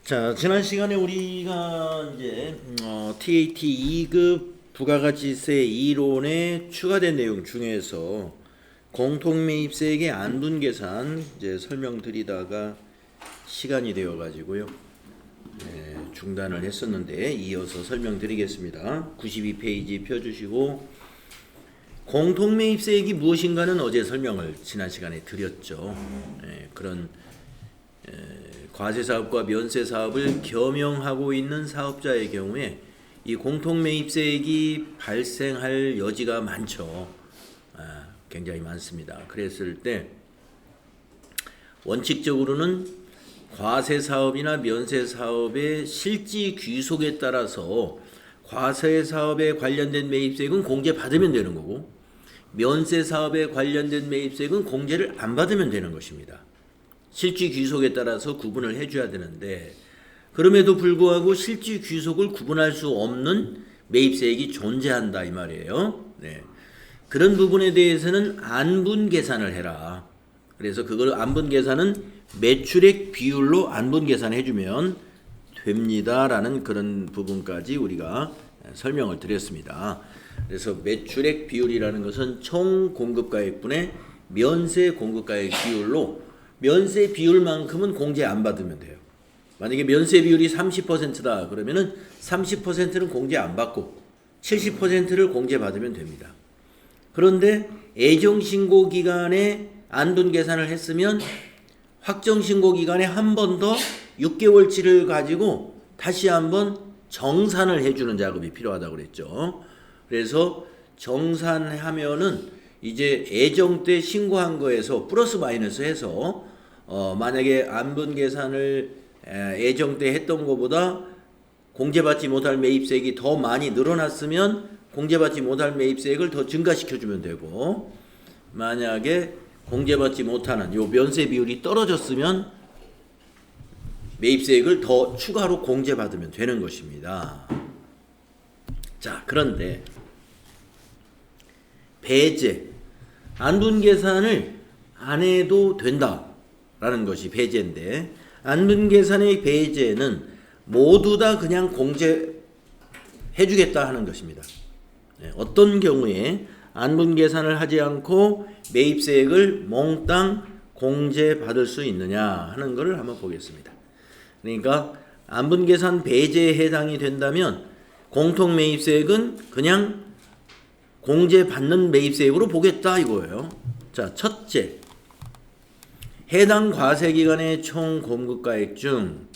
자, 지난 시간에 우리가 이제 TAT 2급 부가가치세 이론에 추가된 내용 중에서 공통매입세액의 안분계산 이제 설명드리다가 시간이 되어 가지고요. 중단을 했었는데 이어서 설명드리겠습니다. 92페이지 펴주시고, 공통매입세액이 무엇인가는 어제 설명을 지난 시간에 드렸죠. 그런 과세사업과 면세사업을 겸용하고 있는 사업자의 경우에 이 공통매입세액이 발생할 여지가 많죠. 굉장히 많습니다. 그랬을 때 원칙적으로는 과세사업이나 면세사업의 실지 귀속에 따라서 과세사업에 관련된 매입세액은 공제받으면 되는 거고, 면세사업에 관련된 매입세액은 공제를 안 받으면 되는 것입니다. 실지 귀속에 따라서 구분을 해줘야 되는데, 그럼에도 불구하고 실지 귀속을 구분할 수 없는 매입세액이 존재한다 이 말이에요. 그런 부분에 대해서는 안분 계산을 해라. 그래서 그걸 안분 계산은 매출액 비율로 안분 계산해 주면 됩니다라는 그런 부분까지 우리가 설명을 드렸습니다. 그래서 매출액 비율이라는 것은 총 공급가액분의 면세 공급가액 비율로, 면세 비율만큼은 공제 안 받으면 돼요. 만약에 면세 비율이 30%다 그러면은 30%는 공제 안 받고 70%를 공제 받으면 됩니다. 그런데 애정신고 기간에 안분 계산을 했으면 확정신고 기간에 한 번 더 6개월치를 가지고 다시 한번 정산을 해주는 작업이 필요하다고 그랬죠. 그래서 정산하면은 이제 애정 때 신고한 거에서 플러스 마이너스 해서 만약에 안분 계산을 애정 때 했던 것보다 공제받지 못할 매입세액이 더 많이 늘어났으면 공제받지 못할 매입세액을 더 증가시켜주면 되고, 만약에 공제받지 못하는 요 면세 비율이 떨어졌으면 매입세액을 더 추가로 공제받으면 되는 것입니다. 자, 그런데 배제, 안분 계산을 안 해도 된다라는 것이 배제인데, 안분 계산의 배제는 모두 다 그냥 공제해 주겠다 하는 것입니다. 어떤 경우에 안분 계산을 하지 않고 매입세액을 몽땅 공제받을 수 있느냐 하는 것을 한번 보겠습니다. 그러니까 안분 계산 배제에 해당이 된다면 공통 매입세액은 그냥 공제받는 매입세액으로 보겠다 이거예요. 자, 첫째, 해당 과세기간의 총 공급가액 중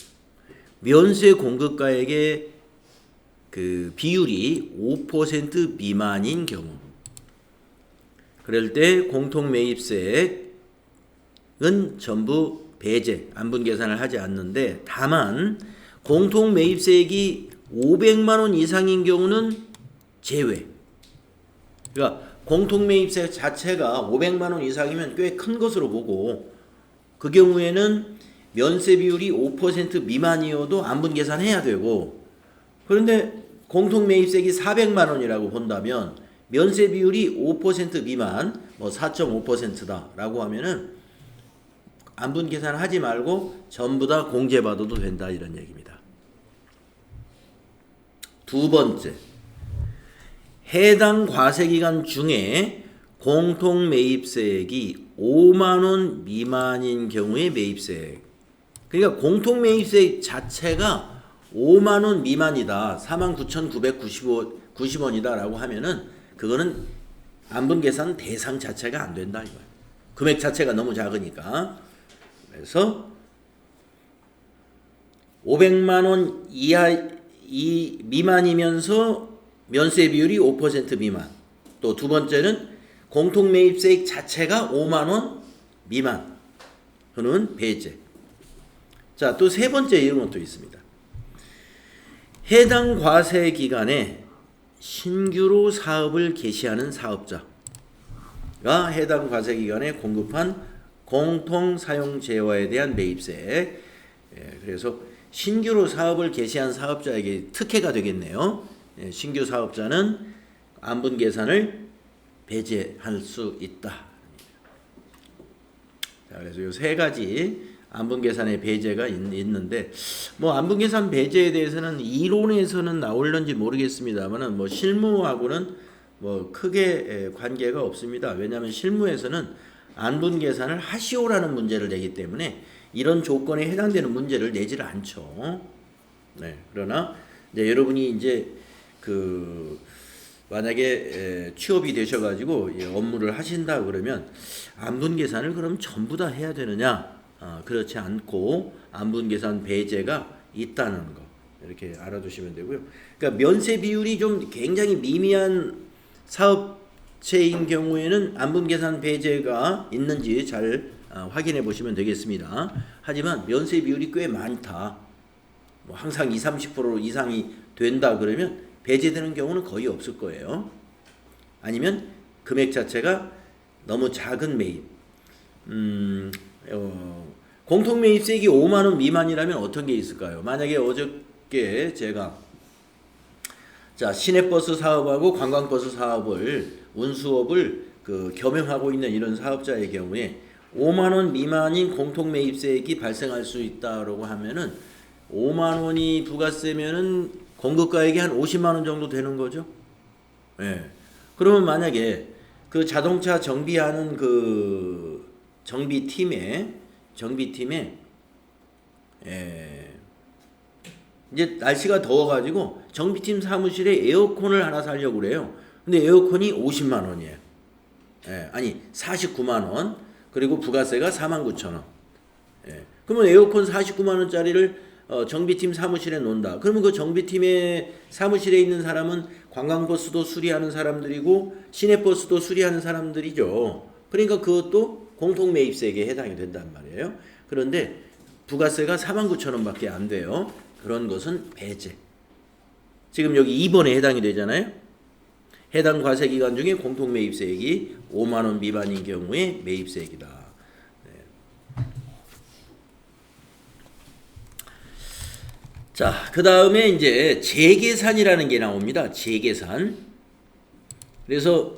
면세 공급가액의 그 비율이 5% 미만인 경우, 그럴 때 공통 매입세액은 전부 배제, 안분 계산을 하지 않는데, 다만 공통 매입세액이 500만 원 이상인 경우는 제외. 그러니까 공통 매입세 자체가 500만 원 이상이면 꽤 큰 것으로 보고, 그 경우에는 면세 비율이 5% 미만이어도 안분 계산해야 되고, 그런데 공통 매입세액이 400만 원이라고 본다면 면세 비율이 5% 미만, 뭐 4.5%다라고 하면은 안분 계산을 하지 말고 전부 다 공제받아도 된다 이런 얘기입니다. 두 번째, 해당 과세기간 중에 공통 매입세액이 5만 원 미만인 경우의 매입세액, 그러니까 공통 매입세액 자체가 5만 원 미만이다, 49,990원이다 라고 하면은 그거는 안분 계산 대상 자체가 안 된다 이거예요. 금액 자체가 너무 작으니까. 그래서 500만 원 이하 미만이면서 면세 비율이 5% 미만. 또 두 번째는 공통 매입세액 자체가 5만 원 미만. 그는 배제. 자, 또 세 번째 이런 것도 있습니다. 해당 과세 기간에 신규로 사업을 개시하는 사업자가 해당 과세 기간에 공급한 공통 사용 재화에 대한 매입세액. 그래서 신규로 사업을 개시한 사업자에게 특혜가 되겠네요. 신규 사업자는 안분 계산을 배제할 수 있다. 자, 그래서 이 세 가지 안분계산의 배제가 있는데 뭐 안분계산 배제에 대해서는 이론에서는 나올는지 모르겠습니다만은 뭐 실무하고는 뭐 크게 관계가 없습니다. 왜냐하면 실무에서는 안분계산을 하시오라는 문제를 내기 때문에 이런 조건에 해당되는 문제를 내지를 않죠. 네. 그러나 이제 여러분이 이제 그 만약에 취업이 되셔가지고 업무를 하신다 그러면 안분계산을 그럼 전부 다 해야 되느냐? 그렇지 않고 안분계산 배제가 있다는 거 이렇게 알아두시면 되고요. 그러니까 면세 비율이 좀 굉장히 미미한 사업체인 경우에는 안분계산 배제가 있는지 잘 확인해 보시면 되겠습니다. 하지만 면세 비율이 꽤 많다. 뭐 항상 20-30% 이상이 된다 그러면 배제되는 경우는 거의 없을 거예요. 아니면 금액 자체가 너무 작은 매입. 공통 매입세액이 5만 원 미만이라면 어떤 게 있을까요? 만약에 어저께 제가 시내버스 사업하고 관광버스 사업을 운수업을 겸용하고 있는 이런 사업자의 경우에 5만 원 미만인 공통 매입세액이 발생할 수 있다라고 하면은 5만 원이 부가세면은 공급가액이 한 50만 원 정도 되는 거죠. 예. 그러면 만약에 그 자동차 정비하는 그 정비팀에 이제 날씨가 더워가지고 정비팀 사무실에 에어컨을 하나 사려고 그래요. 근데 에어컨이 50만 원이에요. 예. 아니 49만 원. 그리고 부가세가 49,000원. 예. 그러면 에어컨 49만 원짜리를 정비팀 사무실에 놓는다. 그러면 그 정비팀의 사무실에 있는 사람은 관광버스도 수리하는 사람들이고 시내버스도 수리하는 사람들이죠. 그러니까 그것도 공통매입세액에 해당이 된단 말이에요. 그런데 부가세가 49,000원밖에 안 돼요. 그런 것은 배제. 지금 여기 2번에 해당이 되잖아요. 해당 과세기간 중에 공통매입세액이 5만 원 미만인 경우에 매입세액이다. 네. 자, 그 다음에 이제 재계산이라는 게 나옵니다. 재계산. 그래서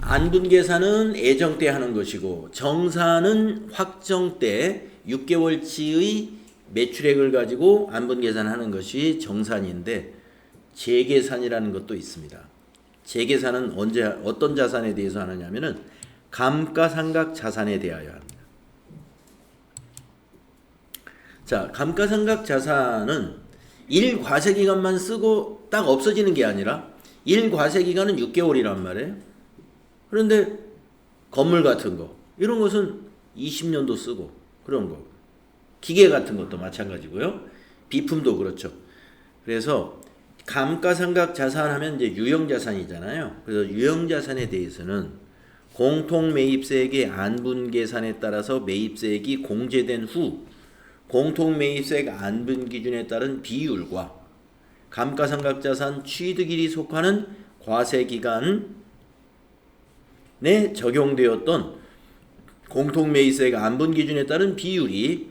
안분계산은 애정 때 하는 것이고 정산은 확정 때 6개월치의 매출액을 가지고 안분계산하는 것이 정산인데 재계산이라는 것도 있습니다. 재계산은 언제 어떤 자산에 대해서 하느냐면은 감가상각 자산에 대하여 합니다. 자, 감가상각 자산은 1과세기간만 쓰고 딱 없어지는 게 아니라 1과세기간은 6개월이란 말이에요. 그런데 건물 같은 거 이런 것은 20년도 쓰고 그런 거. 기계 같은 것도 마찬가지고요. 비품도 그렇죠. 그래서 감가상각 자산하면 이제 유형자산이잖아요. 그래서 유형자산에 대해서는 공통매입세액의 안분계산에 따라서 매입세액이 공제된 후 공통매입세액 안분기준에 따른 비율과 감가상각자산 취득일이 속하는 과세기간에 적용되었던 공통매입세액 안분기준에 따른 비율이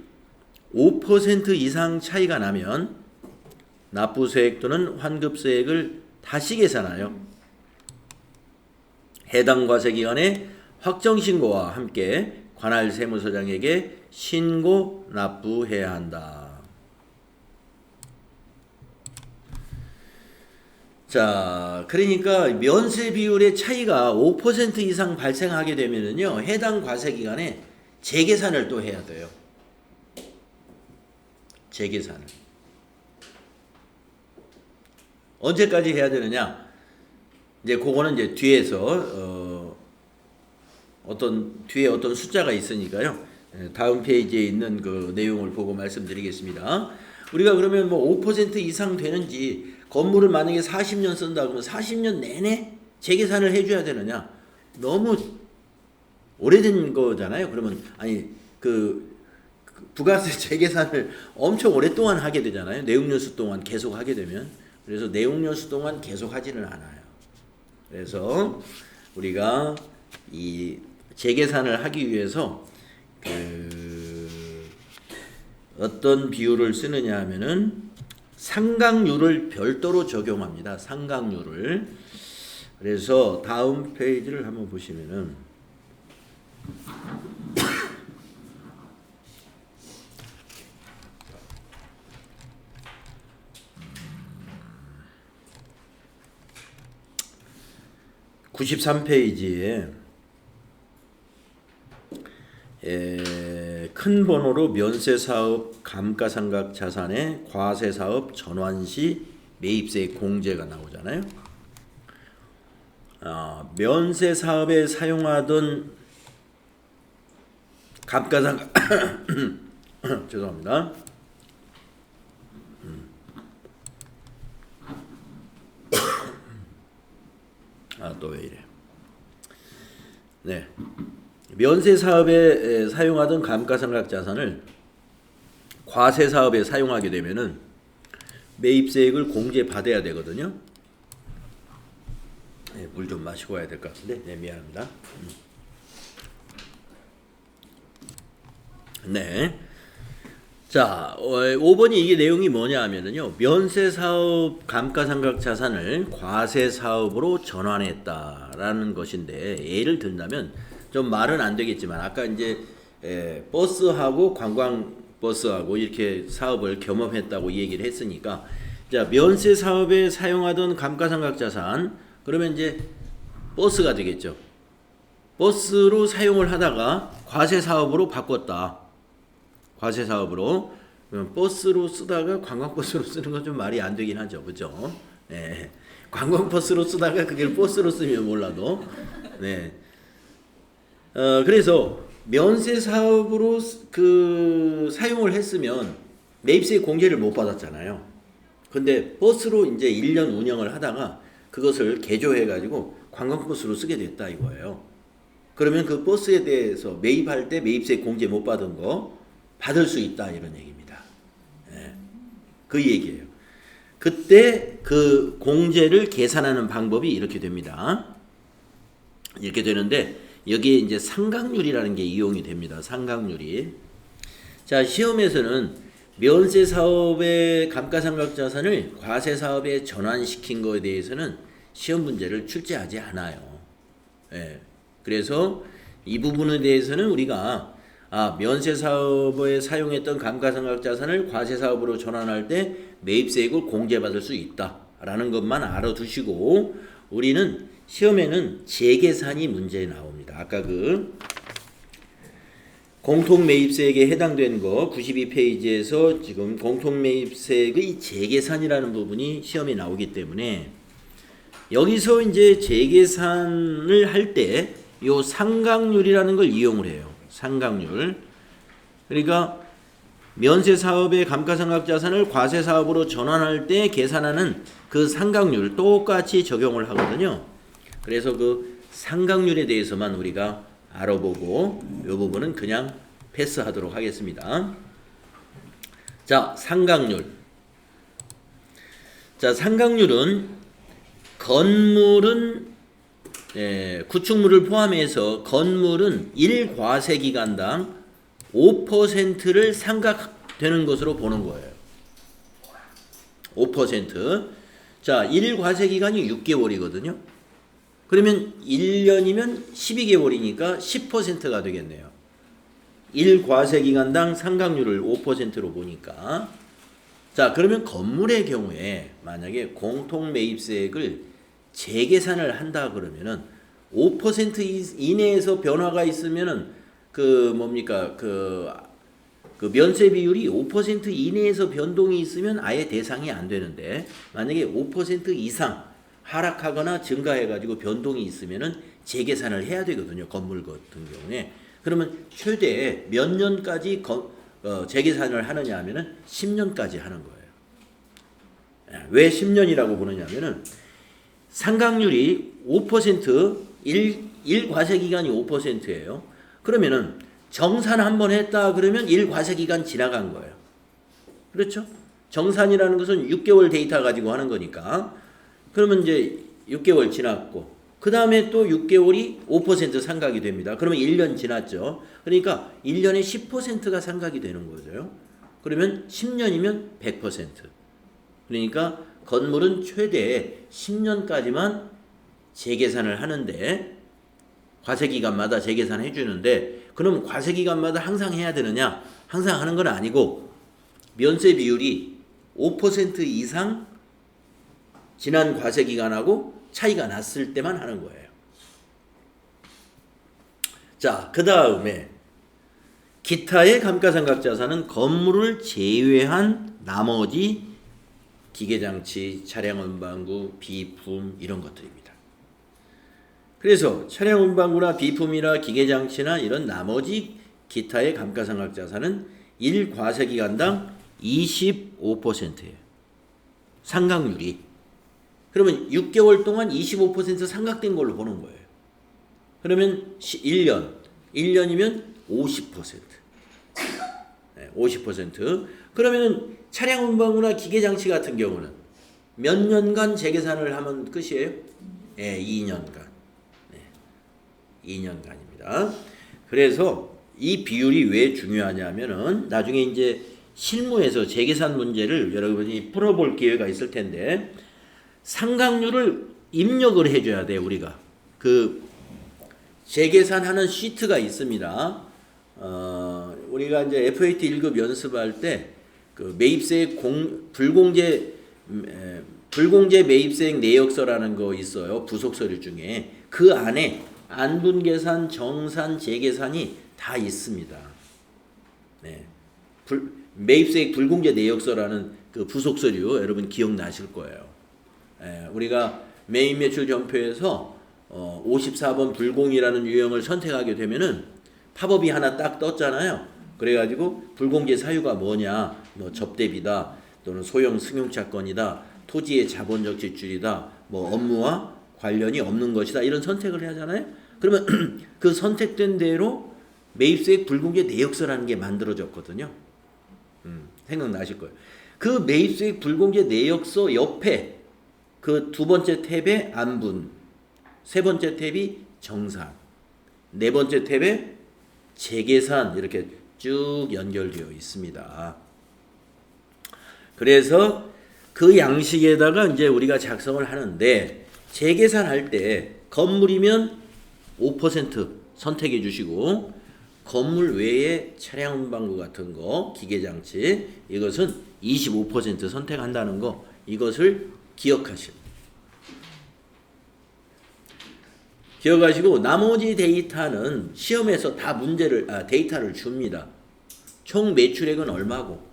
5% 이상 차이가 나면 납부세액 또는 환급세액을 다시 계산하여 해당 과세기간의 확정신고와 함께 관할 세무서장에게 신고 납부해야 한다. 자, 그러니까 면세 비율의 차이가 5% 이상 발생하게 되면은요, 해당 과세기간에 재계산을 또 해야 돼요. 재계산을. 언제까지 해야 되느냐? 이제 그거는 이제 뒤에서 뒤에 어떤 숫자가 있으니까요. 다음 페이지에 있는 그 내용을 보고 말씀드리겠습니다. 우리가 그러면 뭐 5% 이상 되는지 건물을 만약에 40년 쓴다 그러면 40년 내내 재계산을 해줘야 되느냐? 너무 오래된 거잖아요. 그러면 아니 그 부가세 재계산을 엄청 오랫동안 하게 되잖아요. 내용연수 동안 계속 하게 되면. 그래서 내용연수 동안 계속 하지는 않아요. 그래서 우리가 이 재계산을 하기 위해서 어떤 비율을 쓰느냐 하면은 상각률을 별도로 적용합니다. 상각률을. 그래서 다음 페이지를 한번 보시면은 93페이지에 큰 번호로 면세사업 감가상각 자산의 과세사업 전환시 매입세 공제가 나오잖아요. 면세사업에 사용하던 감가상각 죄송합니다. 또 왜 이래? 네, 면세 사업에 사용하던 감가상각 자산을 과세 사업에 사용하게 되면은 매입세액을 공제 받아야 되거든요. 네, 물 좀 마시고 와야 될 것 같은데, 네, 미안합니다. 네. 자, 5번이 이게 내용이 뭐냐 하면은요, 면세사업 감가상각 자산을 과세사업으로 전환했다라는 것인데, 예를 든다면, 좀 말은 안 되겠지만, 아까 이제, 버스하고 관광버스하고 이렇게 사업을 겸업했다고 얘기를 했으니까, 자, 면세사업에 사용하던 감가상각 자산, 그러면 이제 버스가 되겠죠. 버스로 사용을 하다가 과세사업으로 바꿨다. 과세사업으로. 버스로 쓰다가 관광버스로 쓰는 건 좀 말이 안 되긴 하죠. 그죠? 네. 관광버스로 쓰다가 그걸 버스로 쓰면 몰라도. 네. 그래서 면세사업으로 사용을 했으면 매입세 공제를 못 받았잖아요. 근데 버스로 이제 1년 운영을 하다가 그것을 개조해가지고 관광버스로 쓰게 됐다 이거예요. 그러면 그 버스에 대해서 매입할 때 매입세 공제 못 받은 거 받을 수 있다 이런 얘기입니다. 예, 그 얘기예요. 그때 그 공제를 계산하는 방법이 이렇게 됩니다. 이렇게 되는데 여기에 이제 상각률이라는 게 이용이 됩니다. 상각률이. 자, 시험에서는 면세 사업의 감가상각 자산을 과세 사업에 전환시킨 것에 대해서는 시험 문제를 출제하지 않아요. 예. 그래서 이 부분에 대해서는 우리가 면세 사업에 사용했던 감가상각 자산을 과세 사업으로 전환할 때 매입세액을 공제받을 수 있다라는 것만 알아두시고 우리는 시험에는 재계산이 문제에 나옵니다. 아까 그 공통매입세액에 해당된 거 92페이지에서 지금 공통매입세액의 재계산이라는 부분이 시험에 나오기 때문에 여기서 이제 재계산을 할 때 요 상각률이라는 걸 이용을 해요. 상각률. 그러니까 면세 사업의 감가상각 자산을 과세 사업으로 전환할 때 계산하는 그 상각률 똑같이 적용을 하거든요. 그래서 그 상각률에 대해서만 우리가 알아보고 이 부분은 그냥 패스하도록 하겠습니다. 자, 상각률. 자, 상각률은 건물은 구축물을 포함해서 건물은 1과세기간당 5%를 상각되는 것으로 보는 거예요. 5%. 자, 1과세기간이 6개월이거든요. 그러면 1년이면 12개월이니까 10%가 되겠네요. 1과세기간당 상각률을 5%로 보니까. 자, 그러면 건물의 경우에 만약에 공통매입세액을 재계산을 한다 그러면은 5% 이내에서 변화가 있으면은 그 면세 비율이 5% 이내에서 변동이 있으면 아예 대상이 안 되는데 만약에 5% 이상 하락하거나 증가해가지고 변동이 있으면은 재계산을 해야 되거든요. 건물 같은 경우에. 그러면 최대 몇 년까지 재계산을 하느냐 하면은 10년까지 하는 거예요. 왜 10년이라고 보느냐면은 상각률이 5% 1과세기간이 5%예요. 그러면은 정산 한번 했다 그러면 1과세기간 지나간 거예요. 그렇죠? 정산이라는 것은 6개월 데이터 가지고 하는 거니까. 그러면 이제 6개월 지났고 그 다음에 또 6개월이 5% 상각이 됩니다. 그러면 1년 지났죠. 그러니까 1년에 10%가 상각이 되는 거죠. 그러면 10년이면 100%. 그러니까 건물은 최대 10년까지만 재계산을 하는데 과세기간마다 재계산해 주는데 그럼 과세기간마다 항상 해야 되느냐? 항상 하는 건 아니고 면세 비율이 5% 이상 지난 과세기간하고 차이가 났을 때만 하는 거예요. 자, 그 다음에 기타의 감가상각자산은 건물을 제외한 나머지 기계장치, 차량 운반구, 비품 이런 것들입니다. 그래서 차량 운반구나 비품이나 기계장치나 이런 나머지 기타의 감가상각자산은 1과세기간당 25%예요. 상각률이. 그러면 6개월 동안 25% 상각된 걸로 보는 거예요. 그러면 1년이면 50%. 네, 50%. 그러면 차량 운반구나 기계장치 같은 경우는 몇 년간 재계산을 하면 끝이에요? 네, 2년간. 네, 2년간입니다. 그래서 이 비율이 왜 중요하냐면은 나중에 이제 실무에서 재계산 문제를 여러분이 풀어볼 기회가 있을 텐데 상각률을 입력을 해줘야 돼. 우리가 그 재계산하는 시트가 있습니다. 우리가 이제 FAT 1급 연습할 때 그 매입세액 불공제 매입세액 내역서라는 거 있어요. 부속 서류 중에 그 안에 안분계산, 정산, 재계산이 다 있습니다. 네. 매입세액 불공제 내역서라는 그 부속 서류 여러분 기억나실 거예요. 우리가 매입 매출 전표에서 54번 불공이라는 유형을 선택하게 되면은 팝업이 하나 딱 떴잖아요. 그래가지고 불공제 사유가 뭐냐, 뭐 접대비다, 또는 소형 승용차건이다, 토지의 자본적 지출이다, 뭐 업무와 관련이 없는 것이다 이런 선택을 하잖아요. 그러면 그 선택된 대로 매입세액 불공제 내역서라는 게 만들어졌거든요. 생각나실 거예요. 그 매입세액 불공제 내역서 옆에 그 두 번째 탭에 안분, 세 번째 탭이 정산, 네 번째 탭에 재계산 이렇게 쭉 연결되어 있습니다. 그래서 그 양식에다가 이제 우리가 작성을 하는데 재계산할 때 건물이면 5% 선택해 주시고 건물 외에 차량 운반구 같은 거, 기계장치 이것은 25% 선택한다는 거 이것을 기억하시고 나머지 데이터는 시험에서 다 데이터를 줍니다. 총 매출액은 얼마고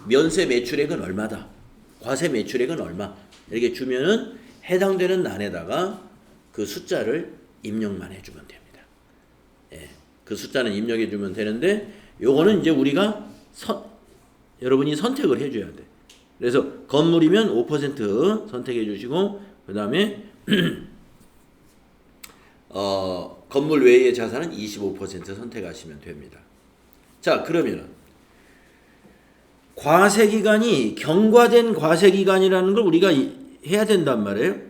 면세 매출액은 얼마다. 과세 매출액은 얼마. 이렇게 주면은 해당되는 란에다가 그 숫자를 입력만 해주면 됩니다. 예, 그 숫자는 입력해 주면 되는데 요거는 이제 우리가 여러분이 선택을 해줘야 돼. 그래서 건물이면 5% 선택해 주시고 그 다음에 건물 외의 자산은 25% 선택하시면 됩니다. 자, 그러면 과세기간이 경과된 과세기간이라는 걸 우리가 해야 된단 말이에요.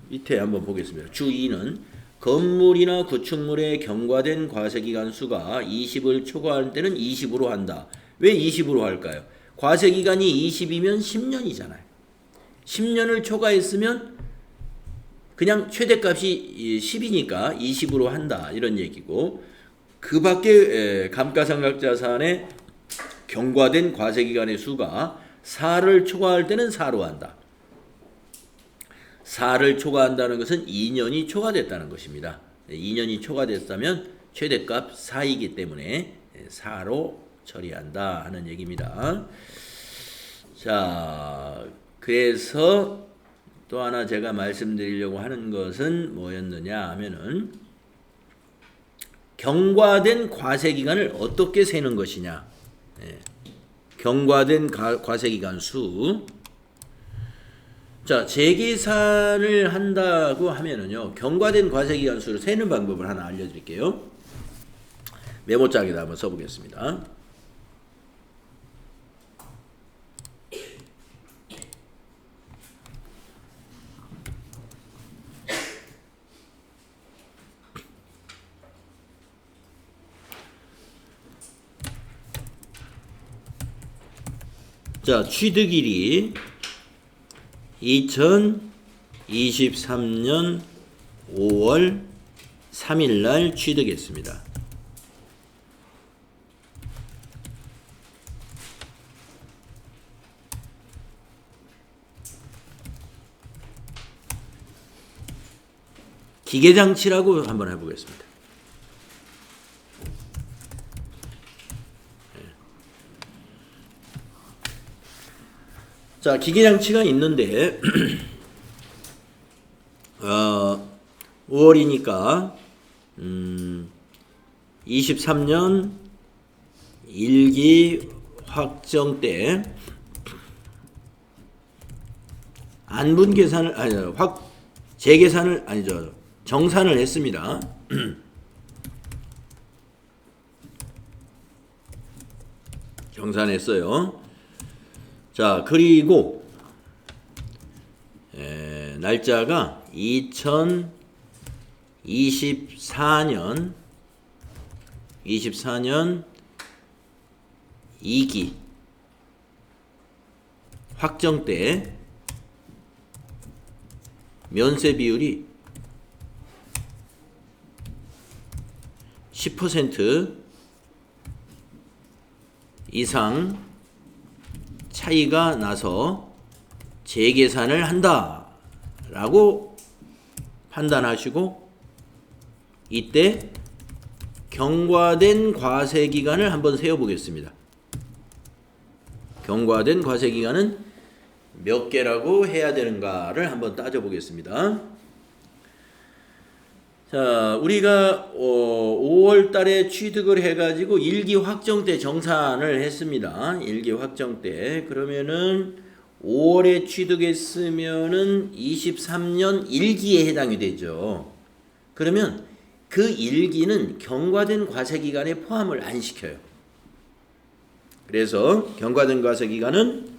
밑에 한번 보겠습니다. 주 2는 건물이나 구축물의 경과된 과세기간 수가 20을 초과할 때는 20으로 한다. 왜 20으로 할까요? 과세기간이 20이면 10년이잖아요. 10년을 초과했으면 그냥 최대값이 10이니까 20으로 한다 이런 얘기고 그 밖에 감가상각자산의 경과된 과세기간의 수가 4를 초과할 때는 4로 한다. 4를 초과한다는 것은 2년이 초과됐다는 것입니다. 2년이 초과됐다면 최대값 4이기 때문에 4로 처리한다 하는 얘기입니다. 자, 그래서 또 하나 제가 말씀드리려고 하는 것은 뭐였느냐 하면은 경과된 과세기간을 어떻게 세는 것이냐. 경과된 과세기간 수. 자, 재계산을 한다고 하면은요, 경과된 과세기간 수를 세는 방법을 하나 알려드릴게요. 메모장에다 한번 써보겠습니다. 자, 취득일이 2023년 5월 3일 날 취득했습니다. 기계장치라고 한번 해보겠습니다. 자, 기계장치가 있는데 5월이니까 23년 1기 확정 때 안분 계산을 재계산을 정산을 했습니다. 정산했어요. 자, 그리고 날짜가 2024년 2기 확정 때 면세 비율이 10% 이상 차이가 나서 재계산을 한다라고 판단하시고 이때 경과된 과세 기간을 한번 세어 보겠습니다. 경과된 과세 기간은 몇 개라고 해야 되는가를 한번 따져 보겠습니다. 자, 우리가 5월 달에 취득을 해가지고 1기 확정 때 정산을 했습니다. 1기 확정 때. 그러면은 5월에 취득했으면은 23년 1기에 해당이 되죠. 그러면 그 1기는 경과된 과세 기간에 포함을 안 시켜요. 그래서 경과된 과세 기간은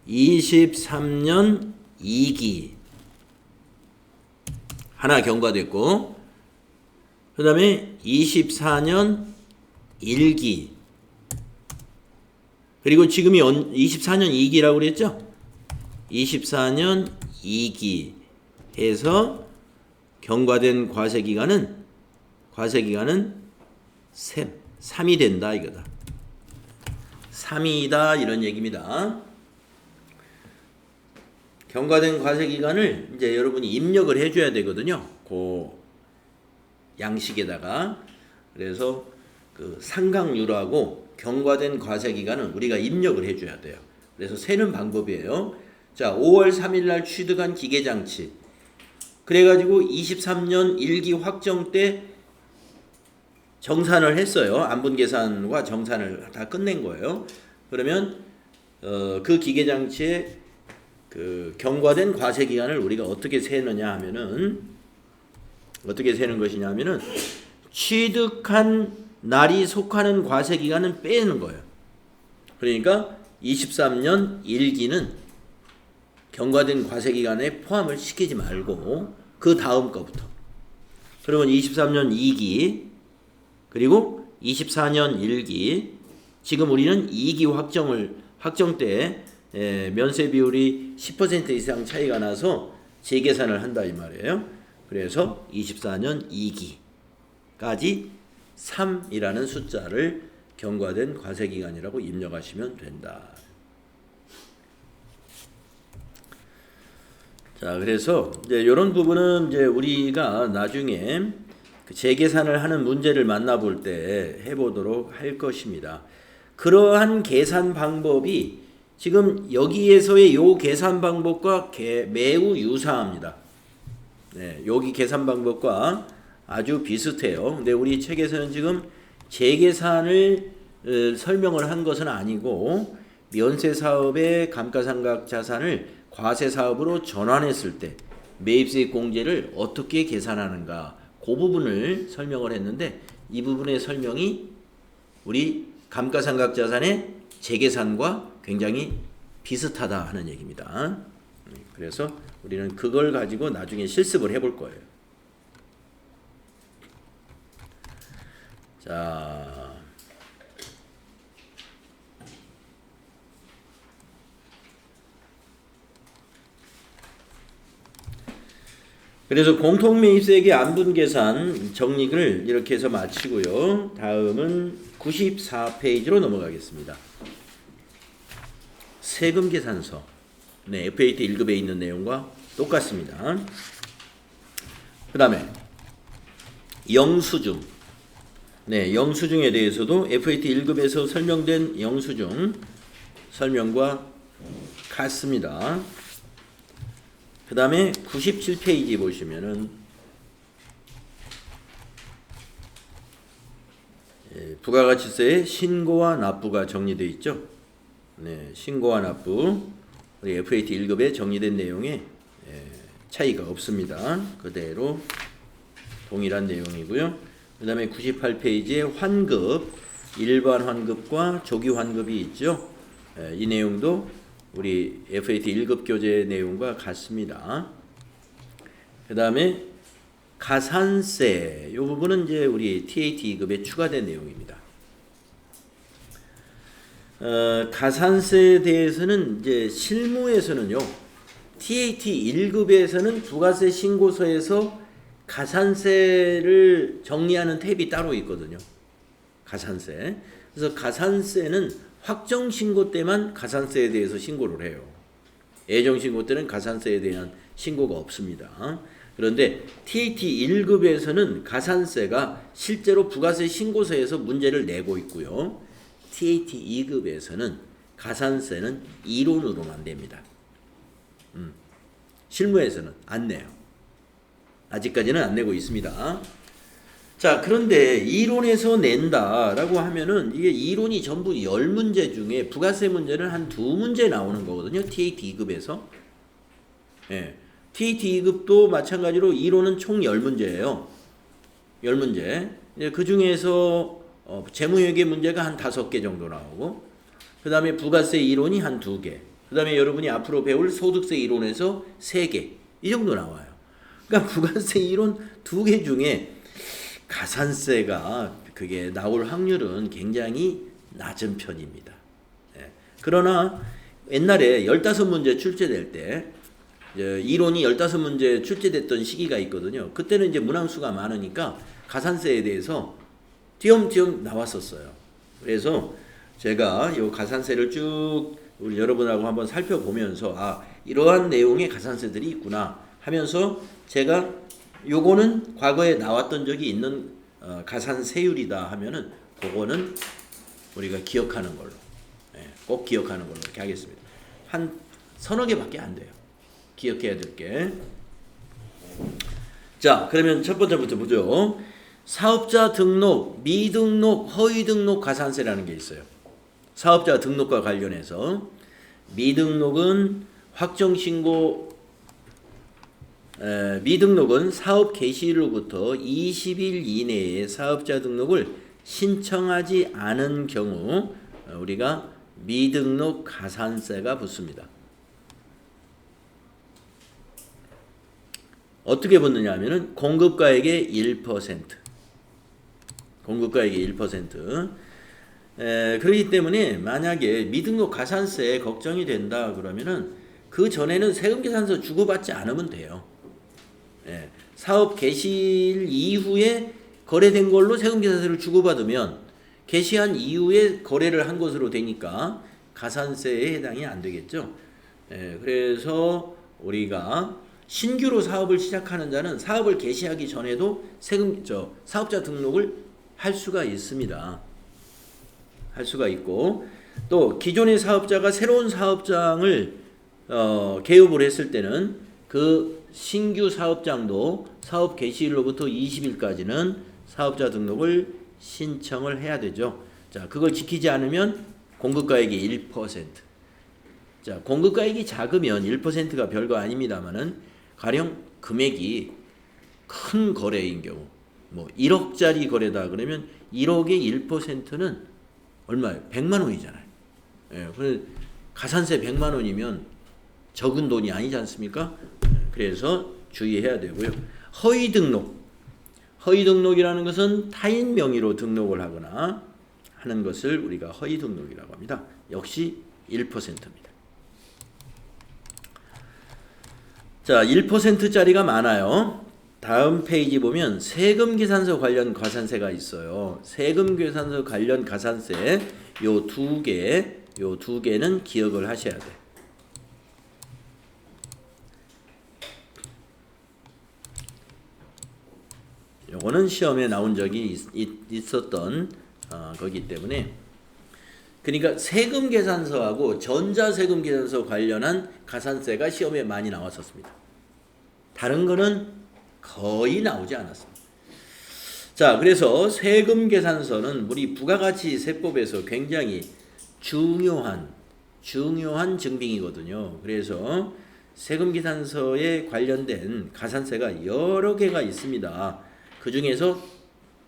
23년 2기 하나 경과됐고, 그 다음에 24년 1기, 그리고 지금이 24년 2기라고 그랬죠? 24년 2기 해서 경과된 과세 기간은 3이 된다 이거다. 3이다 이런 얘기입니다. 경과된 과세 기간을 이제 여러분이 입력을 해줘야 되거든요. 그 양식에다가. 그래서 그 상각률하고 경과된 과세 기간은 우리가 입력을 해줘야 돼요. 그래서 세는 방법이에요. 자, 5월 3일 날 취득한 기계장치. 그래가지고 23년 1기 확정 때 정산을 했어요. 안분 계산과 정산을 다 끝낸 거예요. 그러면 그 기계장치의 그 경과된 과세 기간을 우리가 어떻게 세느냐 하면은, 어떻게 세는 것이냐 하면은 취득한 날이 속하는 과세 기간은 빼는 거예요. 그러니까 23년 1기는 경과된 과세 기간에 포함을 시키지 말고 그 다음 거부터. 그러면 23년 2기 그리고 24년 1기, 지금 우리는 2기 확정 때 면세 비율이 10% 이상 차이가 나서 재계산을 한다 이 말이에요. 그래서 24년 2기까지 3이라는 숫자를 경과된 과세 기간이라고 입력하시면 된다. 자, 그래서 이제 이런 부분은 이제 우리가 나중에 그 재계산을 하는 문제를 만나볼 때 해보도록 할 것입니다. 그러한 계산 방법이 지금 여기에서의 요 계산 방법과 매우 유사합니다. 네, 여기 계산 방법과 아주 비슷해요. 근데 우리 책에서는 지금 재계산을 설명을 한 것은 아니고, 면세 사업의 감가상각 자산을 과세 사업으로 전환했을 때 매입세액 공제를 어떻게 계산하는가, 그 부분을 설명을 했는데, 이 부분의 설명이 우리 감가상각 자산의 재계산과 굉장히 비슷하다 하는 얘기입니다. 그래서 우리는 그걸 가지고 나중에 실습을 해볼 거예요. 자, 그래서 공통매입세액의 안분계산 정리를 이렇게 해서 마치고요. 다음은 94페이지로 넘어가겠습니다. 세금계산서. 네, FAT 1급에 있는 내용과 똑같습니다. 그 다음에 영수증. 네, 영수증에 대해서도 FAT 1급에서 설명된 영수증 설명과 같습니다. 그 다음에 97페이지 보시면은 부가가치세의 신고와 납부가 정리되어 있죠. 네, 신고와 납부 우리 FAT 1급에 정리된 내용에 차이가 없습니다. 그대로 동일한 내용이고요. 그 다음에 98페이지에 환급, 일반 환급과 조기 환급이 있죠. 이 내용도 우리 FAT 1급 교재 내용과 같습니다. 그 다음에 가산세, 이 부분은 이제 우리 TAT 2급에 추가된 내용입니다. 가산세에 대해서는 이제 실무에서는요, TAT 1급에서는 부가세 신고서에서 가산세를 정리하는 탭이 따로 있거든요. 가산세. 그래서 가산세는 확정 신고 때만 가산세에 대해서 신고를 해요. 예정 신고 때는 가산세에 대한 신고가 없습니다. 그런데 TAT 1급에서는 가산세가 실제로 부가세 신고서에서 문제를 내고 있고요. TAT 2급에서는 가산세는 이론으로만 냅니다. 실무에서는 안 내요. 아직까지는 안 내고 있습니다. 자, 그런데 이론에서 낸다라고 하면은 이게 이론이 전부 10문제 중에 부가세 문제는 한 2문제 나오는 거거든요. TAT 2급에서. 예. TAT 2급도 마찬가지로 이론은 총 10문제예요. 10문제. 그 중에서 재무회계 문제가 한 5개 정도 나오고, 그 다음에 부가세 이론이 한 2개, 그 다음에 여러분이 앞으로 배울 소득세 이론에서 3개, 이 정도 나와요. 그러니까 부가세 이론 2개 중에 가산세가 그게 나올 확률은 굉장히 낮은 편입니다. 예. 그러나 옛날에 15문제 출제될 때, 이론이 15문제 출제됐던 시기가 있거든요. 그때는 이제 문항수가 많으니까 가산세에 대해서 띄엄띄엄 나왔었어요. 그래서 제가 이 가산세를 쭉 우리 여러분하고 한번 살펴보면서 이러한 내용의 가산세들이 있구나 하면서 제가 요거는 과거에 나왔던 적이 있는 가산세율이다 하면은 그거는 우리가 기억하는 걸로, 꼭 기억하는 걸로 이렇게 하겠습니다. 한 서너 개밖에 안 돼요. 기억해야 될 게. 자, 그러면 첫 번째부터 보죠. 사업자 등록, 미등록, 허위등록 가산세라는 게 있어요. 사업자 등록과 관련해서 미등록은 확정신고, 미등록은 사업 개시일로부터 20일 이내에 사업자 등록을 신청하지 않은 경우 우리가 미등록 가산세가 붙습니다. 어떻게 붙느냐 하면은 공급가액의 1%. 공급가액의 1%. 그렇기 때문에 만약에 미등록 가산세 걱정이 된다 그러면은 그 전에는 세금계산서 주고받지 않으면 돼요. 사업 개시일 이후에 거래된 걸로 세금계산서를 주고받으면 개시한 이후에 거래를 한 것으로 되니까 가산세에 해당이 안 되겠죠. 그래서 우리가 신규로 사업을 시작하는 자는 사업을 개시하기 전에도 사업자 등록을 할 수가 있습니다. 할 수가 있고, 또 기존의 사업자가 새로운 사업장을 개업을 했을 때는 그 신규 사업장도 사업 개시일로부터 20일까지는 사업자 등록을 신청을 해야 되죠. 자, 그걸 지키지 않으면 공급가액이 1%. 자, 공급가액이 작으면 1%가 별거 아닙니다만은 가령 금액이 큰 거래인 경우, 뭐 1억짜리 거래다 그러면 1억의 1%는 얼마예요? 100만 원이잖아요. 그래서 가산세 100만 원이면 적은 돈이 아니지 않습니까? 그래서 주의해야 되고요. 허위 등록. 허위 등록이라는 것은 타인 명의로 등록을 하거나 하는 것을 우리가 허위 등록이라고 합니다. 역시 1%입니다. 자, 1%짜리가 많아요. 다음 페이지 보면 세금계산서 관련 가산세가 있어요. 세금계산서 관련 가산세 요 두 개는 기억을 하셔야 돼. 요거는 시험에 나온 적이 있었던 거기 때문에, 그러니까 세금 계산서하고 전자세금 계산서 관련한 가산세가 시험에 많이 나왔었습니다. 다른 거는 거의 나오지 않았습니다. 자, 그래서 세금 계산서는 우리 부가가치세법에서 굉장히 중요한 증빙이거든요. 그래서 세금 계산서에 관련된 가산세가 여러 개가 있습니다. 그 중에서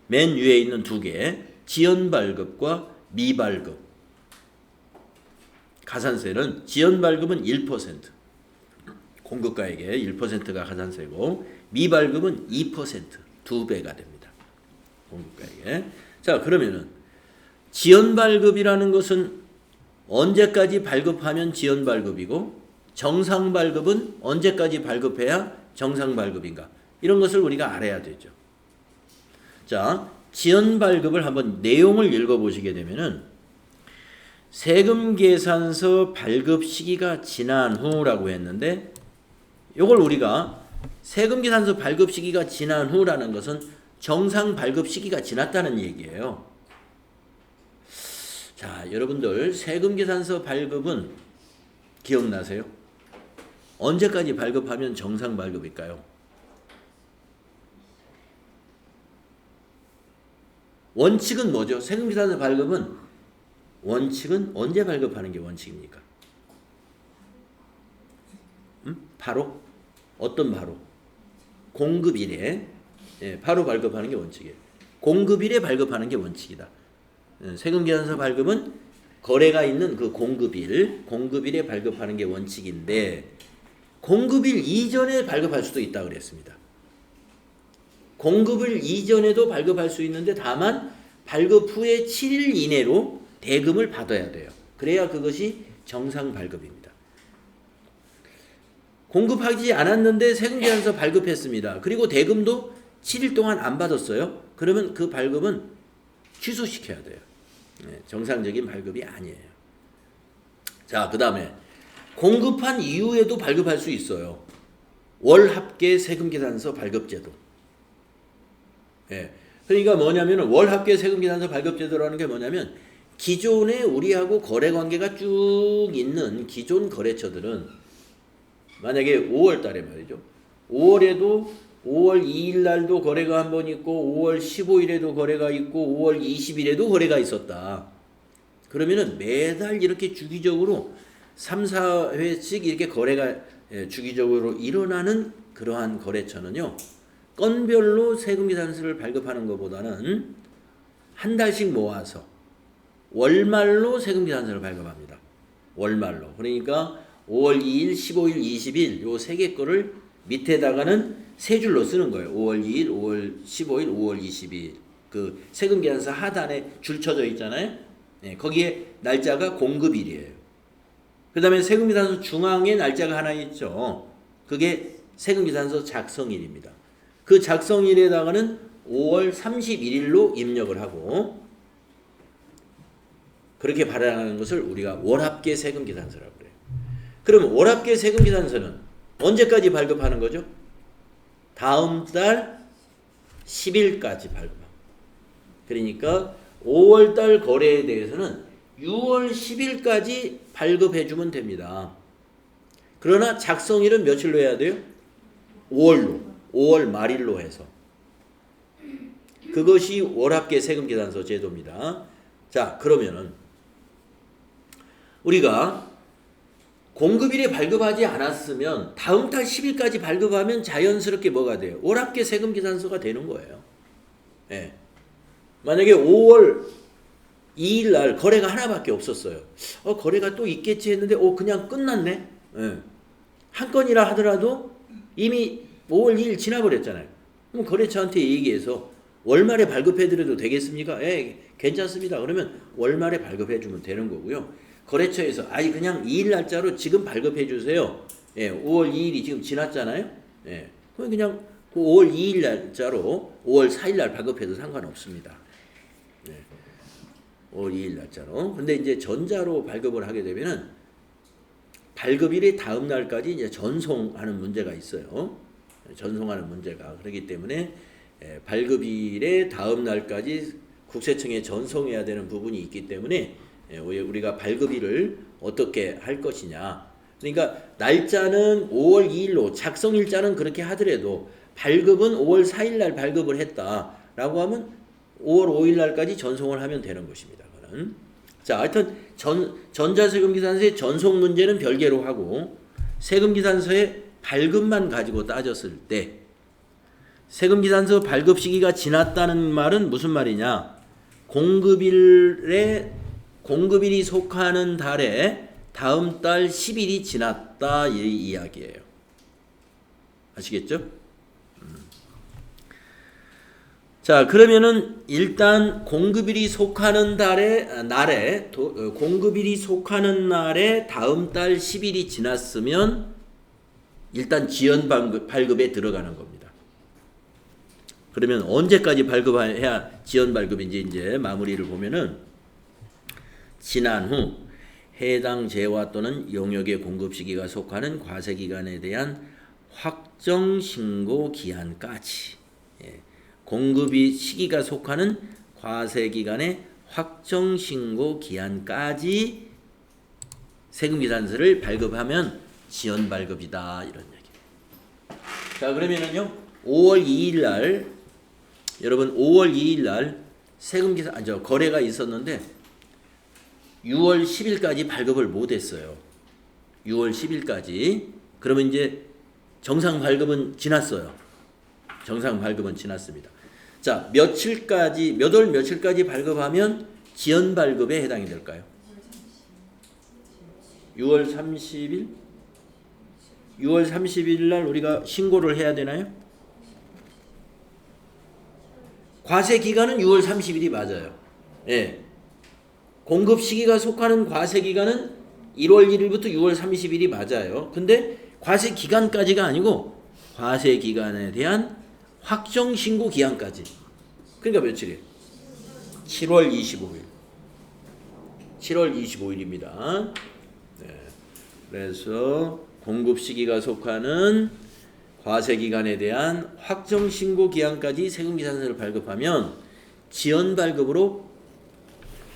맨 위에 있는 두 개, 지연발급과 미발급. 가산세는 지연발급은 1%, 공급가액의 1%가 가산세고, 미발급은 2%, 2배가 됩니다. 공급가액에. 자, 그러면은 지연발급이라는 것은 언제까지 발급하면 지연발급이고, 정상발급은 언제까지 발급해야 정상발급인가? 이런 것을 우리가 알아야 되죠. 자, 지연발급을 한번 내용을 읽어보시게 되면은, 세금계산서 발급 시기가 지난 후라고 했는데, 이걸 우리가 세금계산서 발급 시기가 지난 후라는 것은 정상 발급 시기가 지났다는 얘기예요. 자, 여러분들 세금계산서 발급은 기억나세요? 언제까지 발급하면 정상 발급일까요? 원칙은 뭐죠? 세금계산서 발급은 원칙은 언제 발급하는 게 원칙입니까? 바로? 어떤 바로? 공급일에, 바로 발급하는 게 원칙이에요. 공급일에 발급하는 게 원칙이다. 세금계산서 발급은 거래가 있는 그 공급일에 발급하는 게 원칙인데, 공급일 이전에 발급할 수도 있다 그랬습니다. 공급일 이전에도 발급할 수 있는데, 다만 발급 후에 7일 이내로 대금을 받아야 돼요. 그래야 그것이 정상 발급입니다. 공급하지 않았는데 세금계산서 발급했습니다. 그리고 대금도 7일 동안 안 받았어요. 그러면 그 발급은 취소시켜야 돼요. 정상적인 발급이 아니에요. 자, 그 다음에 공급한 이후에도 발급할 수 있어요. 월합계 세금계산서 발급제도. 그러니까 뭐냐면, 월합계 세금계산서 발급제도라는 게 뭐냐면, 기존에 우리하고 거래관계가 쭉 있는 기존 거래처들은 만약에 5월 달에 말이죠. 5월에도 5월 2일 날도 거래가 한 번 있고, 5월 15일에도 거래가 있고, 5월 20일에도 거래가 있었다. 그러면은 매달 이렇게 주기적으로 3, 4회씩 이렇게 거래가 주기적으로 일어나는 그러한 거래처는요, 건별로 세금계산서를 발급하는 것보다는 한 달씩 모아서 월말로 세금계산서를 발급합니다. 월말로. 그러니까 5월 2일, 15일, 20일 요 세 개 거를 밑에다가는 세 줄로 쓰는 거예요. 5월 2일, 5월 15일, 5월 20일. 그 세금계산서 하단에 줄 쳐져 있잖아요. 거기에 날짜가 공급일이에요. 그 다음에 세금계산서 중앙에 날짜가 하나 있죠. 그게 세금계산서 작성일입니다. 그 작성일에다가는 5월 31일로 입력을 하고, 그렇게 발행하는 것을 우리가 월합계 세금계산서라고 그래요. 그럼 월합계 세금계산서는 언제까지 발급하는 거죠? 다음 달 10일까지 발급합니다. 그러니까 5월 달 거래에 대해서는 6월 10일까지 발급해주면 됩니다. 그러나 작성일은 며칠로 해야 돼요? 5월로. 5월 말일로 해서. 그것이 월합계 세금계산서 제도입니다. 자, 그러면은 우리가 공급일에 발급하지 않았으면 다음 달 10일까지 발급하면 자연스럽게 뭐가 돼요? 월합계 세금계산서가 되는 거예요. 만약에 5월 2일 날 거래가 하나밖에 없었어요. 거래가 또 있겠지 했는데 그냥 끝났네. 한 건이라 하더라도 이미 5월 2일 지나버렸잖아요. 그럼 거래처한테 얘기해서 월말에 발급해드려도 되겠습니까? 괜찮습니다. 그러면 월말에 발급해주면 되는 거고요. 거래처에서 그냥 2일 날짜로 지금 발급해주세요. 5월 2일이 지금 지났잖아요. 그럼 그냥 그 5월 2일 날짜로 5월 4일 날 발급해도 상관없습니다. 5월 2일 날짜로. 근데 이제 전자로 발급을 하게 되면은 발급일의 다음 날까지 이제 전송하는 문제가 있어요. 전송하는 문제가. 그렇기 때문에 발급일의 다음 날까지 국세청에 전송해야 되는 부분이 있기 때문에 우리가 발급일을 어떻게 할 것이냐. 그러니까 날짜는 5월 2일로 작성일자는 그렇게 하더라도 발급은 5월 4일 날 발급을 했다라고 하면 5월 5일 날까지 전송을 하면 되는 것입니다. 그는. 자, 하여튼 전자세금기산서의 전송 문제는 별개로 하고 세금기산서의 발급만 가지고 따졌을 때 세금기산서 발급 시기가 지났다는 말은 무슨 말이냐? 공급일이 속하는 달에 다음 달 10일이 지났다 이 이야기예요. 아시겠죠? 자, 그러면은 일단 공급일이 속하는 공급일이 속하는 날에 다음 달 10일이 지났으면 일단 지연 발급에 들어가는 겁니다. 그러면 언제까지 발급해야 지연 발급인지 이제 마무리를 보면은 지난 후 해당 재화 또는 용역의 공급 시기가 속하는 과세 기간에 대한 확정 신고 기한까지 공급이 시기가 속하는 과세 기간의 확정 신고 기한까지 세금기산서를 발급하면 지연 발급이다 이런 얘기예요. 자, 그러면은요 5월 2일 날 여러분 5월 2일 날 거래가 있었는데 6월 10일까지 발급을 못 했어요. 6월 10일까지. 그러면 이제 정상 발급은 지났어요. 정상 발급은 지났습니다. 자, 몇 월 며칠까지 발급하면 지연 발급에 해당이 될까요? 6월 30일? 6월 30일 날 우리가 신고를 해야 되나요? 과세 기간은 6월 30일이 맞아요. 예. 공급 시기가 속하는 과세 기간은 1월 1일부터 6월 30일이 맞아요. 근데 과세 기간까지가 아니고 과세 기간에 대한 확정 신고 기한까지. 그러니까 며칠이에요? 7월 25일. 7월 25일입니다. 네. 그래서 공급 시기가 속하는 과세 기간에 대한 확정 신고 기한까지 세금기산서를 발급하면 지연 발급으로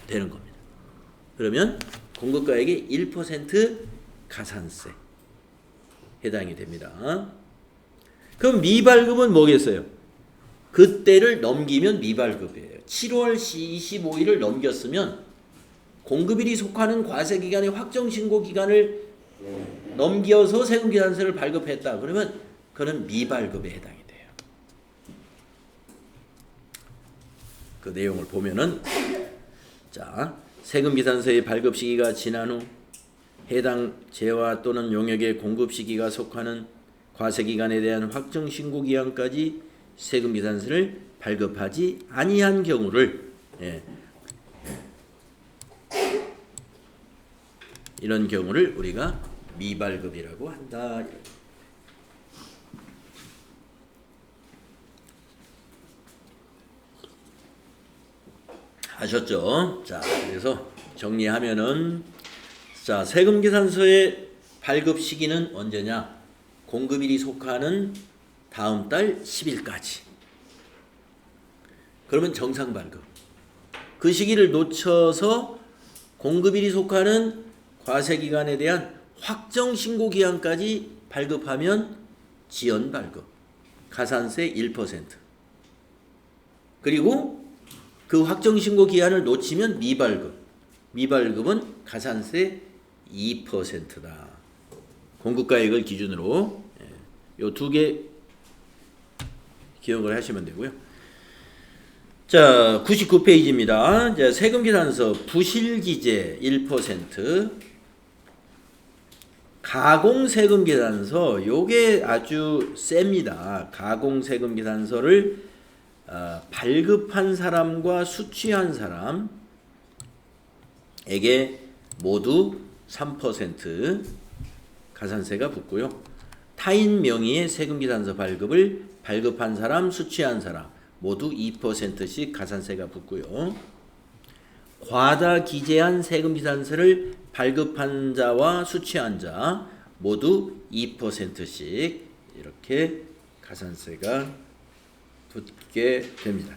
되는 겁니다. 그러면 공급가액의 1% 가산세 해당이 됩니다. 그럼 미발급은 뭐겠어요? 그때를 넘기면 미발급이에요. 7월 25일을 넘겼으면 공급일이 속하는 과세기간의 확정신고 기간을 넘겨서 세금기산서를 발급했다. 그러면 그는 미발급에 해당이 돼요. 그 내용을 보면은 자, 세금기산서의 발급 시기가 지난 후 해당 재화 또는 용역의 공급 시기가 속하는 과세기간에 대한 확정 신고 기한까지 세금기산서를 발급하지 아니한 경우를 이런 경우를 우리가 미발급이라고 한다. 아셨죠? 자, 그래서 정리하면은 자, 세금계산서의 발급 시기는 언제냐? 공급일이 속하는 다음 달 10일까지. 그러면 정상 발급. 그 시기를 놓쳐서 공급일이 속하는 과세기간에 대한 확정 신고 기한까지 발급하면 지연 발급. 가산세 1%. 그리고 그 확정 신고 기한을 놓치면 미발급. 미발급은 가산세 2%다. 공급가액을 기준으로 요 두 개 기억을 하시면 되고요. 자, 99페이지입니다. 자, 세금계산서 부실기재 1%, 가공세금계산서 요게 아주 셉니다. 가공세금계산서를 발급한 사람과 수취한 사람에게 모두 3% 가산세가 붙고요. 타인 명의의 세금계산서 발급을 발급한 사람, 수취한 사람 모두 2%씩 가산세가 붙고요. 과다 기재한 세금계산서를 발급한 자와 수취한 자 모두 2%씩 이렇게 가산세가 붙습니다. 붙게 됩니다.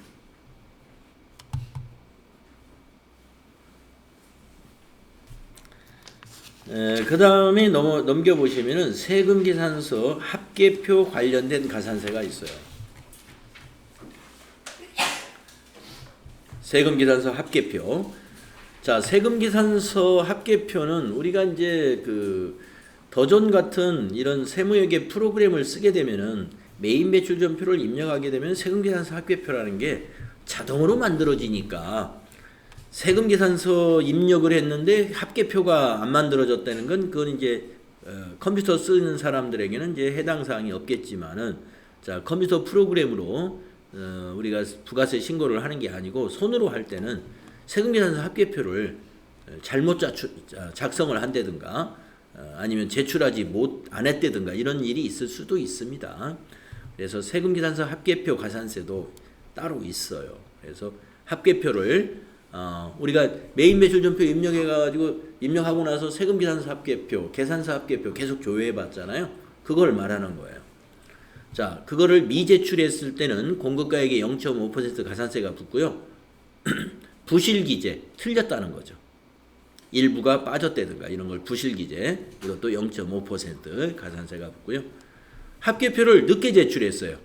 그 다음에 넘겨보시면은 세금계산서 합계표 관련된 가산세가 있어요. 세금계산서 합계표. 자, 세금계산서 합계표는 우리가 이제 그 더존 같은 이런 세무회계 프로그램을 쓰게 되면은 메인 매출전표를 입력하게 되면 세금계산서 합계표라는 게 자동으로 만들어지니까 세금계산서 입력을 했는데 합계표가 안 만들어졌다는 건 그건 이제 컴퓨터 쓰는 사람들에게는 이제 해당 사항이 없겠지만은 자, 컴퓨터 프로그램으로 우리가 부가세 신고를 하는 게 아니고 손으로 할 때는 세금계산서 합계표를 잘못 작성을 한다든가 아니면 제출하지 안 했다든가 이런 일이 있을 수도 있습니다. 그래서 세금계산서 합계표 가산세도 따로 있어요. 그래서 합계표를 우리가 메인 매출전표 입력하고 나서 세금계산서 합계표, 계산서 합계표 계속 조회해 봤잖아요. 그걸 말하는 거예요. 자, 그거를 미제출했을 때는 공급가액의 0.5% 가산세가 붙고요. 부실기재, 틀렸다는 거죠. 일부가 빠졌다든가 이런 걸 부실기재, 이것도 0.5% 가산세가 붙고요. 합계표를 늦게 제출했어요.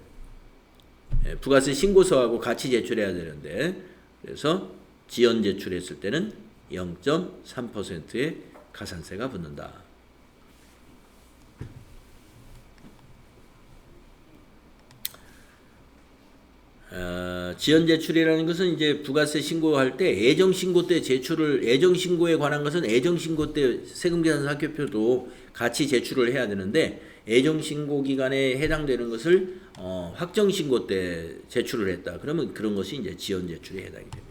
부가세 신고서하고 같이 제출해야 되는데 그래서 지연 제출했을 때는 0.3%의 가산세가 붙는다. 지연 제출이라는 것은 이제 부가세 신고할 때 애정 신고 때 애정 신고에 관한 것은 애정 신고 때 세금계산서 합계표도 같이 제출을 해야 되는데 애정 신고 기간에 해당되는 것을 확정 신고 때 제출을 했다. 그러면 그런 것이 이제 지연 제출에 해당이 됩니다.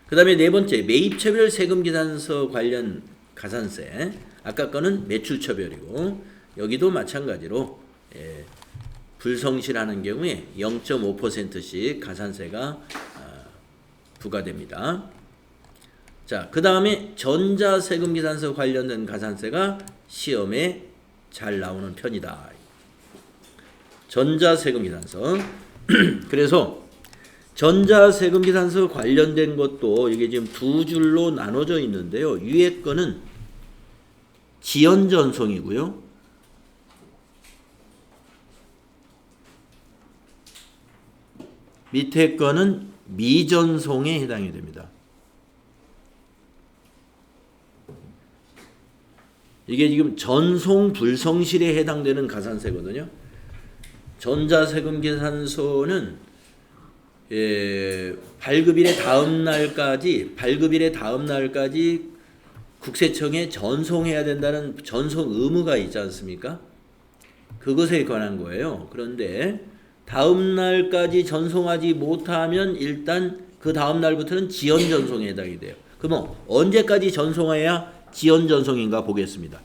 그다음에 네 번째 매입처별 세금계산서 관련 가산세. 아까 거는 매출처별이고 여기도 마찬가지로 불성실하는 경우에 0.5%씩 가산세가 부과됩니다. 자, 그 다음에 전자세금계산서 관련된 가산세가 시험에 잘 나오는 편이다. 전자세금계산서. 그래서 전자세금계산서 관련된 것도 이게 지금 두 줄로 나눠져 있는데요. 위에 거는 지연전송이고요. 밑에 거는 미전송에 해당이 됩니다. 이게 지금 전송 불성실에 해당되는 가산세거든요. 전자세금계산서는 발급일의 다음 날까지 국세청에 전송해야 된다는 전송 의무가 있지 않습니까? 그것에 관한 거예요. 그런데 다음 날까지 전송하지 못하면 일단 그 다음 날부터는 지연 전송에 해당이 돼요. 그러면 언제까지 전송해야 지연 전송인가 보겠습니다.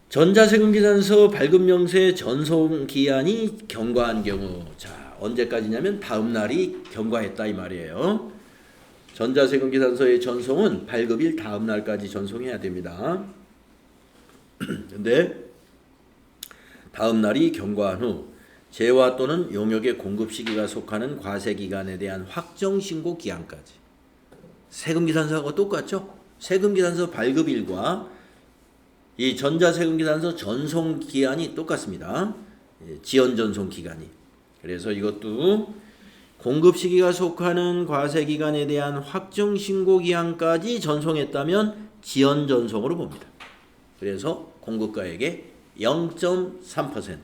전자세금계산서 발급명세 전송 기한이 경과한 경우, 자, 언제까지냐면 다음 날이 경과했다 이 말이에요. 전자세금계산서의 전송은 발급일 다음 날까지 전송해야 됩니다. 근데 다음 날이 경과한 후 재화 또는 용역의 공급 시기가 속하는 과세 기간에 대한 확정 신고 기한까지. 세금계산서하고 똑같죠? 세금계산서 발급일과 이 전자세금계산서 전송 기한이 똑같습니다. 지연 전송 기간이. 그래서 이것도 공급 시기가 속하는 과세 기간에 대한 확정 신고 기한까지 전송했다면 지연 전송으로 봅니다. 그래서 공급가액의 0.3%.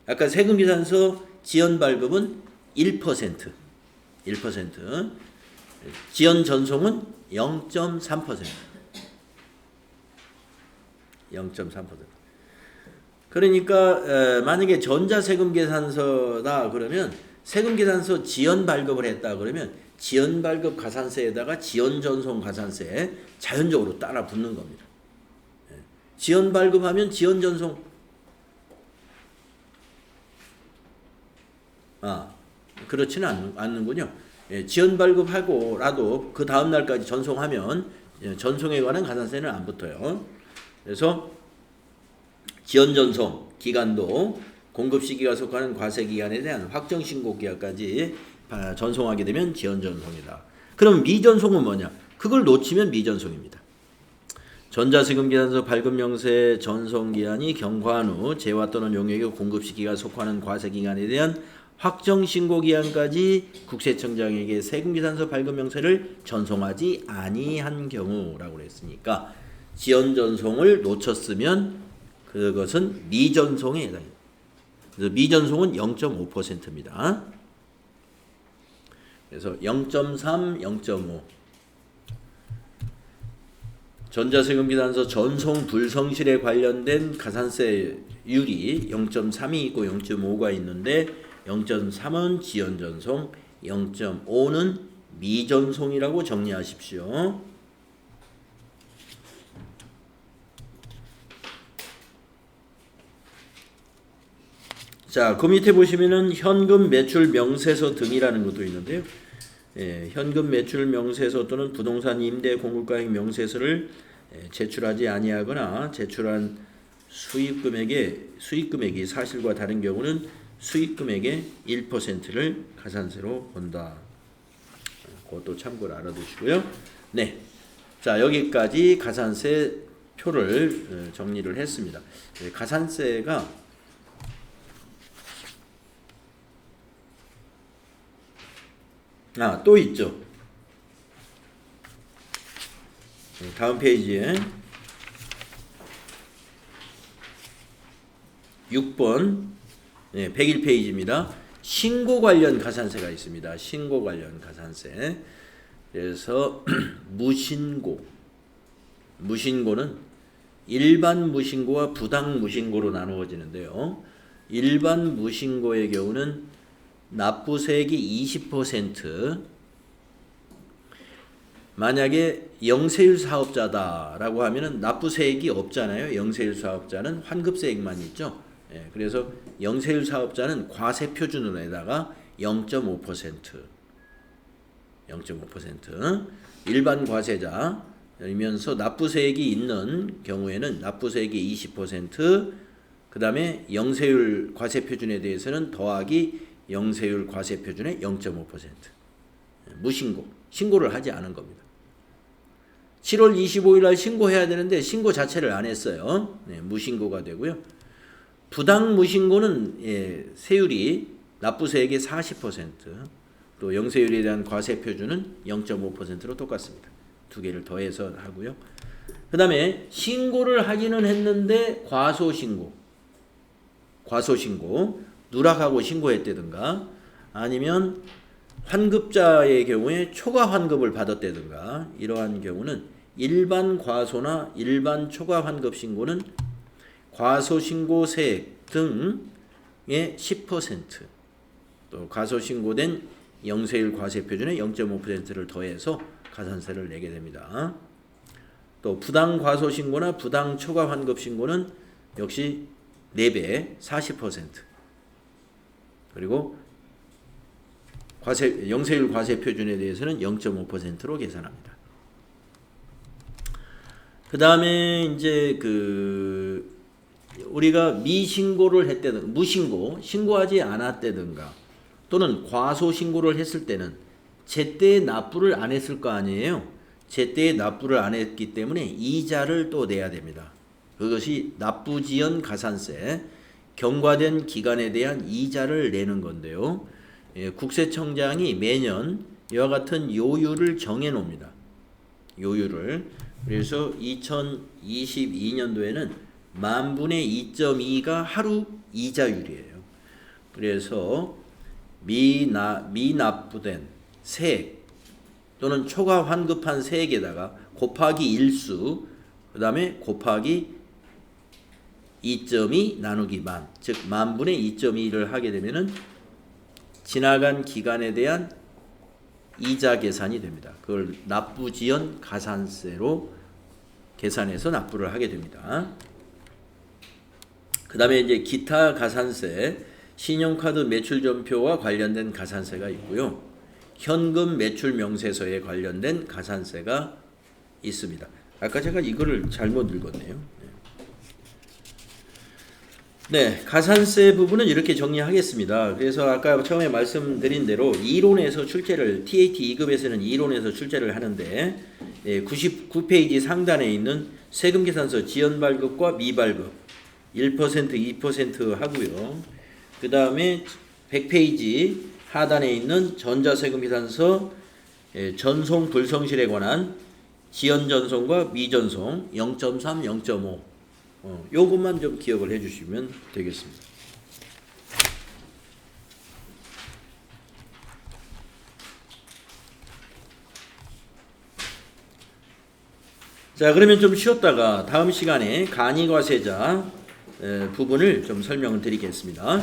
아까 세금계산서 지연 발급은 1%. 지연 전송은 0.3%. 0.3%. 그러니까 만약에 전자세금계산서다 그러면 세금계산서 지연 발급을 했다 그러면 지연 발급 가산세에다가 지연 전송 가산세 자연적으로 따라 붙는 겁니다. 지연 발급하면 지연 전송 그렇지는 않는군요. 지연 발급하고라도 그 다음 날까지 전송하면 전송에 관한 가산세는 안 붙어요. 그래서 지연 전송 기간도 공급 시기가 속하는 과세 기간에 대한 확정 신고 기한까지 전송하게 되면 지연 전송이다. 그럼 미전송은 뭐냐? 그걸 놓치면 미전송입니다. 전자세금계산서 발급 명세 전송 기한이 경과한 후 재화 또는 용역의 공급 시기가 속하는 과세 기간에 대한 확정 신고 기한까지 국세청장에게 세금계산서 발급 명세를 전송하지 아니한 경우라고 했으니까 지연 전송을 놓쳤으면 그것은 미전송에 해당합니다. 그래서 미전송은 0.5%입니다. 그래서 0.3, 0.5 전자세금계산서 전송 불성실에 관련된 가산세율이 0.3이 있고 0.5가 있는데 0.3은 지연전송, 0.5는 미전송이라고 정리하십시오. 자, 그 밑에 보시면은 현금 매출 명세서 등이라는 것도 있는데요. 현금 매출 명세서 또는 부동산 임대 공급가액 명세서를 제출하지 아니하거나 제출한 수익금액이 사실과 다른 경우는 수익금액의 1%를 가산세로 본다. 그것도 참고로 알아두시고요. 네, 자 여기까지 가산세 표를 정리를 했습니다. 가산세가 또 있죠. 다음 페이지에 6번 101페이지입니다. 신고 관련 가산세가 있습니다. 신고 관련 가산세. 그래서 무신고는 일반 무신고와 부당 무신고로 나누어지는데요. 일반 무신고의 경우는 납부세액이 20%, 만약에 영세율 사업자다라고 하면은 납부세액이 없잖아요. 영세율 사업자는 환급세액만 있죠. 그래서 영세율 사업자는 과세 표준으로에다가 0.5%, 일반 과세자이면서 납부세액이 있는 경우에는 납부세액이 20%, 그 다음에 영세율 과세 표준에 대해서는 더하기 영세율 과세 표준의 0.5%. 무신고, 신고를 하지 않은 겁니다. 7월 25일 날 신고해야 되는데 신고 자체를 안 했어요. 무신고가 되고요. 부당 무신고는 세율이 납부세액의 40%, 또 영세율에 대한 과세 표준은 0.5%로 똑같습니다. 두 개를 더해서 하고요. 그 다음에 신고를 하기는 했는데 과소신고, 누락하고 신고했다든가 아니면 환급자의 경우에 초과 환급을 받았다든가 이러한 경우는 일반 과소나 일반 초과 환급 신고는 과소신고세액 등의 10%, 또 과소신고된 영세율 과세 표준의 0.5%를 더해서 가산세를 내게 됩니다. 또 부당 과소신고나 부당 초과 환급 신고는 역시 4배 40%, 그리고 영세율 과세 표준에 대해서는 0.5%로 계산합니다. 그 다음에 이제 우리가 미신고를 했다든가 신고하지 않았다든가 또는 과소신고를 했을 때는 제때에 납부를 안 했을 거 아니에요. 제때에 납부를 안 했기 때문에 이자를 또 내야 됩니다. 그것이 납부지연 가산세, 경과된 기간에 대한 이자를 내는 건데요. 국세청장이 매년 이와 같은 요율을 정해 놓습니다. 요율을. 그래서 2022년도에는 만분의 2.2가 하루 이자율이에요. 그래서 미납부된 세액 또는 초과 환급한 세액에다가 곱하기 일수, 그 다음에 곱하기 2.2 나누기 만, 즉 만분의 2.2를 하게 되면은 지나간 기간에 대한 이자 계산이 됩니다. 그걸 납부지연 가산세로 계산해서 납부를 하게 됩니다. 그 다음에 이제 기타 가산세, 신용카드 매출전표와 관련된 가산세가 있고요. 현금 매출 명세서에 관련된 가산세가 있습니다. 아까 제가 이거를 잘못 읽었네요. 네, 가산세 부분은 이렇게 정리하겠습니다. 그래서 아까 처음에 말씀드린 대로 이론에서 출제를 TAT 2급에서는 이론에서 출제를 하는데 99페이지 상단에 있는 세금 계산서 지연 발급과 미발급 1%, 2% 하고요. 그 다음에 100페이지 하단에 있는 전자세금 계산서 전송 불성실에 관한 지연 전송과 미전송 0.3, 0.5 요것만 좀 기억을 해주시면 되겠습니다. 자, 그러면 좀 쉬었다가 다음 시간에 간이과세자 부분을 좀 설명을 드리겠습니다.